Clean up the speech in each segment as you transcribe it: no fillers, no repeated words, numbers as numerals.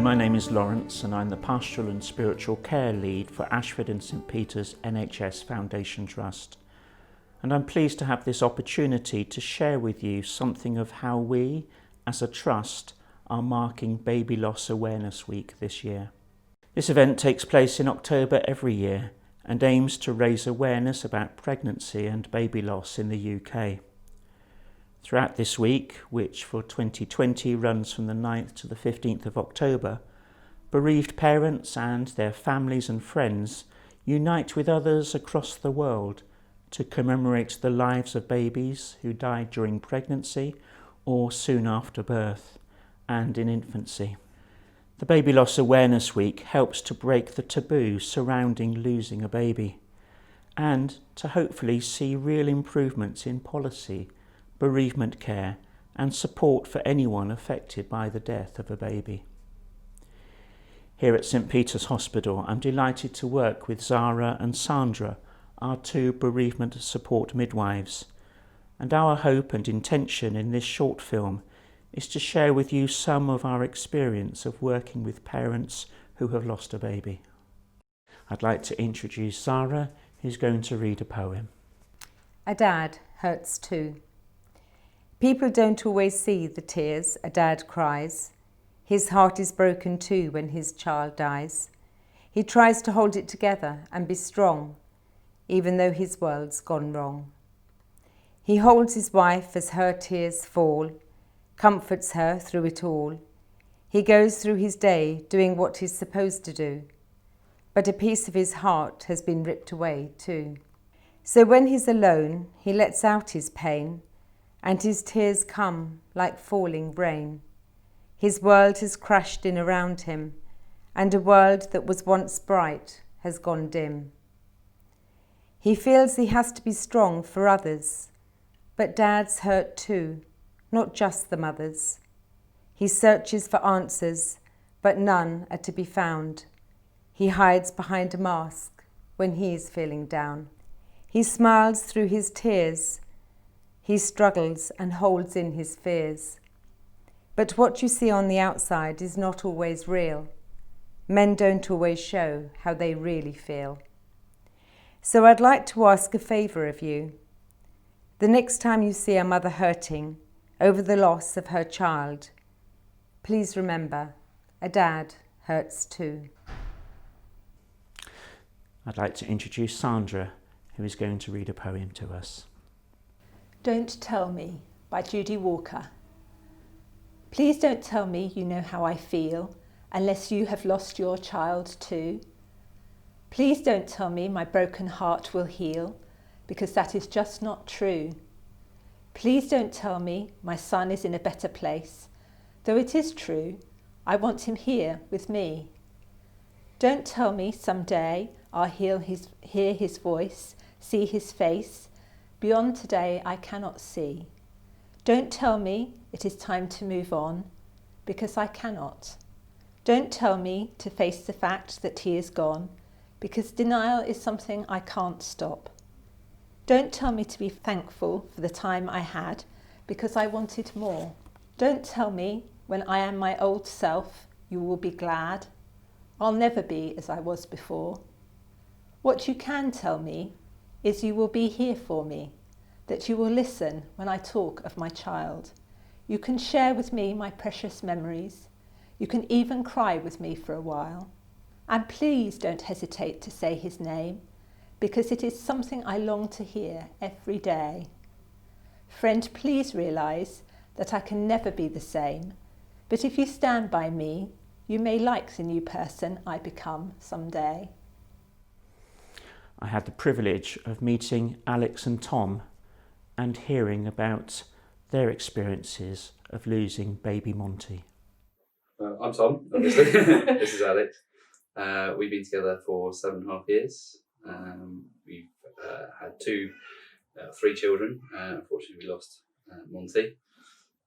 my name is Lawrence and I'm the Pastoral and Spiritual Care Lead for Ashford and St Peter's NHS Foundation Trust. And I'm pleased to have this opportunity to share with you something of how we, as a trust, are marking Baby Loss Awareness Week this year. This event takes place in October every year and aims to raise awareness about pregnancy and baby loss in the UK. Throughout this week, which for 2020 runs from the 9th to the 15th of October, bereaved parents and their families and friends unite with others across the world to commemorate the lives of babies who died during pregnancy or soon after birth and in infancy. The Baby Loss Awareness Week helps to break the taboo surrounding losing a baby and to hopefully see real improvements in policy, bereavement care and support for anyone affected by the death of a baby. Here at St Peter's Hospital, I'm delighted to work with Zara and Sandra, our two bereavement support midwives, and our hope and intention in this short film is to share with you some of our experience of working with parents who have lost a baby. I'd like to introduce Zara, who's going to read a poem. A dad hurts too. People don't always see the tears a dad cries. His heart is broken too when his child dies. He tries to hold it together and be strong, even though his world's gone wrong. He holds his wife as her tears fall, comforts her through it all. He goes through his day doing what he's supposed to do, but a piece of his heart has been ripped away too. So when he's alone, he lets out his pain, and his tears come like falling rain. His world has crashed in around him, and a world that was once bright has gone dim. He feels he has to be strong for others, but dads hurt too, not just the mothers. He searches for answers, but none are to be found. He hides behind a mask when he is feeling down. He smiles through his tears. He struggles and holds in his fears. But what you see on the outside is not always real. Men don't always show how they really feel. So I'd like to ask a favour of you. The next time you see a mother hurting over the loss of her child, please remember, a dad hurts too. I'd like to introduce Sandra, who is going to read a poem to us. Don't Tell Me by Judy Walker. Please don't tell me you know how I feel unless you have lost your child too. Please don't tell me my broken heart will heal because that is just not true. Please don't tell me my son is in a better place, though it is true, I want him here with me. Don't tell me someday I'll hear his voice, see his face. Beyond today I cannot see. Don't tell me it is time to move on, because I cannot. Don't tell me to face the fact that he is gone, because denial is something I can't stop. Don't tell me to be thankful for the time I had, because I wanted more. Don't tell me when I am my old self, you will be glad. I'll never be as I was before. What you can tell me is you will be here for me, that you will listen when I talk of my child. You can share with me my precious memories. You can even cry with me for a while. And please don't hesitate to say his name, because it is something I long to hear every day. Friend, please realise that I can never be the same, but if you stand by me, you may like the new person I become someday. I had the privilege of meeting Alex and Tom and hearing about their experiences of losing baby Monty. I'm Tom, obviously. This is Alex. We've been together for 7.5 years. We've had three children. Unfortunately, we lost Monty.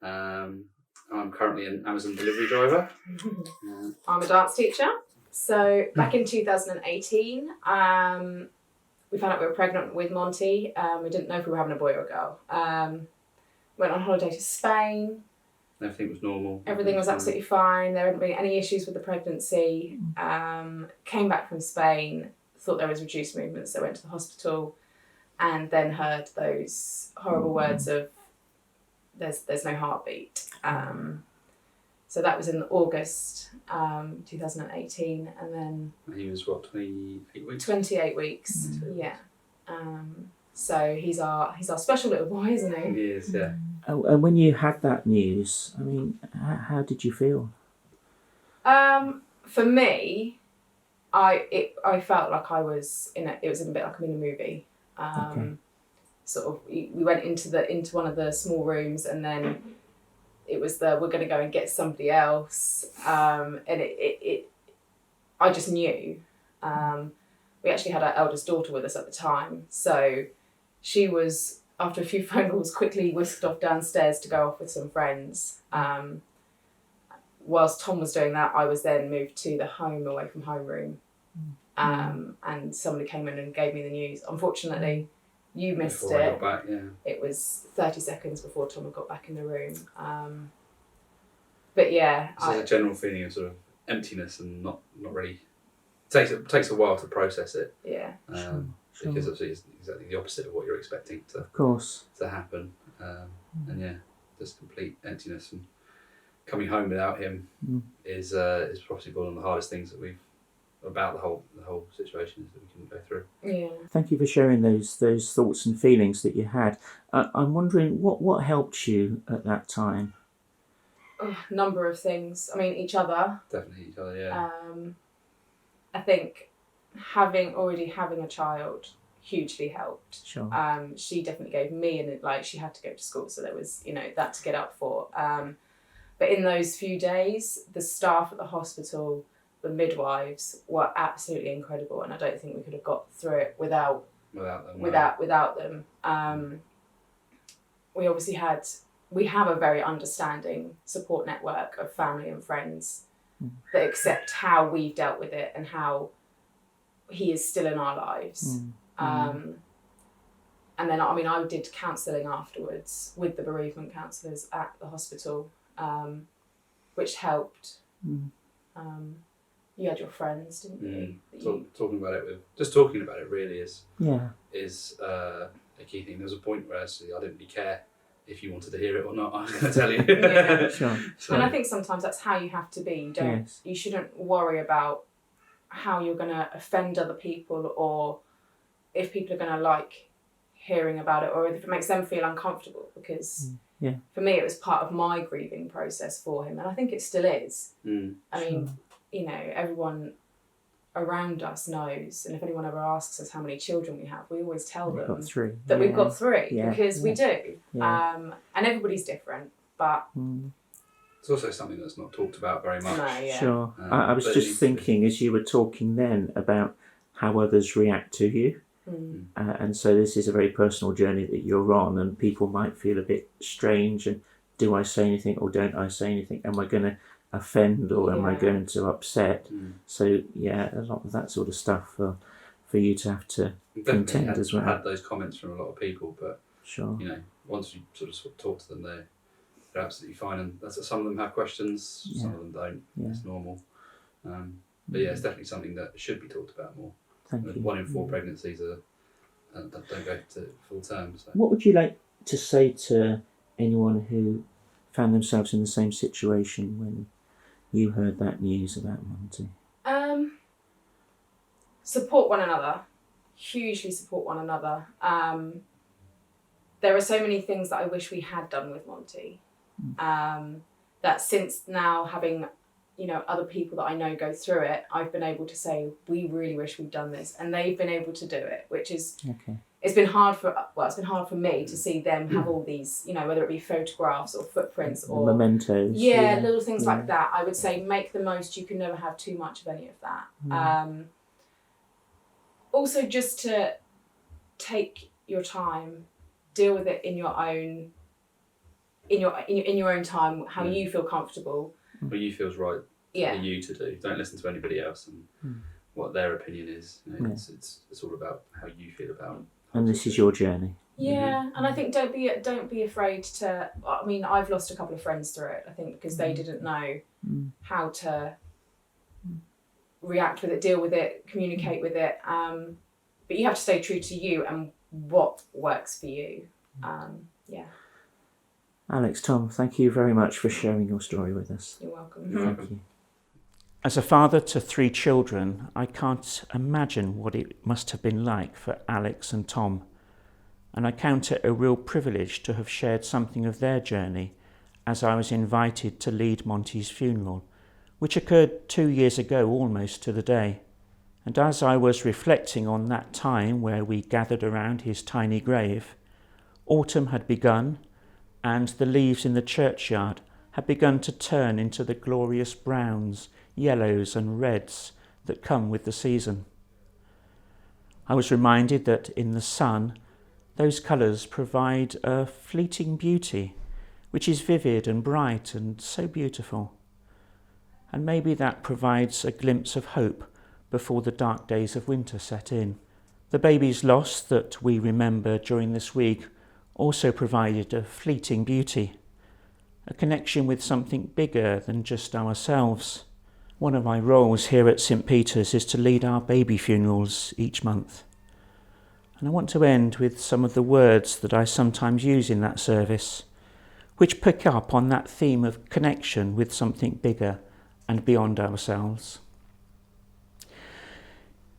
I'm currently an Amazon delivery driver. I'm a dance teacher. So back in 2018, we found out we were pregnant with Monty. We didn't know if we were having a boy or a girl. Went on holiday to Spain. Everything was normal. Everything was absolutely fine. There hadn't been any issues with the pregnancy. Came back from Spain, thought there was reduced movements, so went to the hospital, and then heard those horrible words of there's no heartbeat. So that was in August 2018, and then He was what, 28 weeks? 28 weeks, yeah. So he's our special little boy, isn't he? He is, yeah. Oh, and when you had that news, I mean, how did you feel? For me, I felt like I was it was a bit like I'm in a movie. Okay. Sort of, we went into one of the small rooms, and then it was we're going to go and get somebody else, and I just knew. We actually had our eldest daughter with us at the time, so she was, after a few phone calls, quickly whisked off downstairs to go off with some friends. Whilst Tom was doing that, I was then moved to the away from home room, and somebody came in and gave me the news. Unfortunately, you missed Before I it. got back, yeah. It was 30 seconds before Tom got back in the room. But yeah, There's a general feeling of sort of emptiness and not really. It takes a while to process it. Yeah. Sure. Because obviously it's exactly the opposite of what you're expecting Of course. to happen. And yeah, just complete emptiness, and coming home without him is probably one of the hardest things that we've about the whole situation is that we couldn't go through. Yeah. Thank you for sharing those thoughts and feelings that you had. I'm wondering what helped you at that time. Number of things. I mean, each other. Definitely each other, yeah. I think already having a child hugely helped. Sure. She definitely gave me, and she had to go to school, so there was that to get up for. But in those few days, the staff at the hospital, the midwives, were absolutely incredible, and I don't think we could have got through it without them. We obviously have a very understanding support network of family and friends that accept how we've dealt with it and how he is still in our lives. And then, I mean, I did counselling afterwards with the bereavement counsellors at the hospital, which helped. You had your friends, didn't you? Talking about it really is a key thing. There was a point where actually I didn't really care if you wanted to hear it or not. I'm going to tell you. Yeah. Sure. And I think sometimes that's how you have to be. You shouldn't worry about how you're going to offend other people, or if people are going to like hearing about it, or if it makes them feel uncomfortable, because for me it was part of my grieving process for him, and I think it still is. I mean, everyone around us knows, and if anyone ever asks us how many children we have, we always tell them that we've got three, because we do. And everybody's different, but it's also something that's not talked about very much. No, Sure. I was just thinking as you were talking then about how others react to you. And so this is a very personal journey that you're on, and people might feel a bit strange, and do I say anything or don't I say anything? Am I going to offend, or am I going to upset? So a lot of that sort of stuff for you to have to contend as well. I've had those comments from a lot of people, but sure, once you sort of talk to them, they're absolutely fine, and some of them have questions, some of them don't. It's normal, but it's definitely something that should be talked about more. Thank you. 1 in 4 pregnancies don't go to full term. So. What would you like to say to anyone who found themselves in the same situation when you heard that news about Monty? Support one another. Hugely support one another. There are so many things that I wish we had done with Monty. That since now having, other people that I know go through it, I've been able to say, we really wish we'd done this. And they've been able to do it, which is... Okay. It's been hard for me to see them have all these, whether it be photographs or footprints or mementos. Little things like that. I would say make the most. You can never have too much of any of that. Also, just to take your time, deal with it in your own time, how you feel comfortable. What you feel's right for you to do. Don't listen to anybody else and what their opinion is. It's all about how you feel about And this is your journey. Yeah, and I think don't be afraid to. I mean, I've lost a couple of friends through it. I think because they didn't know how to react with it, deal with it, communicate with it. But you have to stay true to you and what works for you. Yeah. Alex, Tom, thank you very much for sharing your story with us. You're welcome. Thank you. As a father to 3 children, I can't imagine what it must have been like for Alex and Tom. And I count it a real privilege to have shared something of their journey as I was invited to lead Monty's funeral, which occurred 2 years ago almost to the day. And as I was reflecting on that time where we gathered around his tiny grave, autumn had begun and the leaves in the churchyard had begun to turn into the glorious browns, yellows and reds that come with the season. I was reminded that in the sun, those colours provide a fleeting beauty, which is vivid and bright and so beautiful. And maybe that provides a glimpse of hope before the dark days of winter set in. The baby's loss that we remember during this week also provided a fleeting beauty, a connection with something bigger than just ourselves. One of my roles here at St. Peter's is to lead our baby funerals each month. And I want to end with some of the words that I sometimes use in that service, which pick up on that theme of connection with something bigger and beyond ourselves.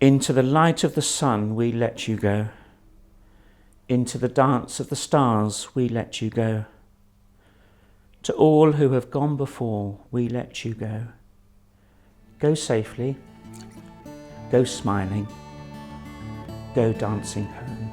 Into the light of the sun we let you go. Into the dance of the stars we let you go. To all who have gone before we let you go. Go safely, go smiling, go dancing home.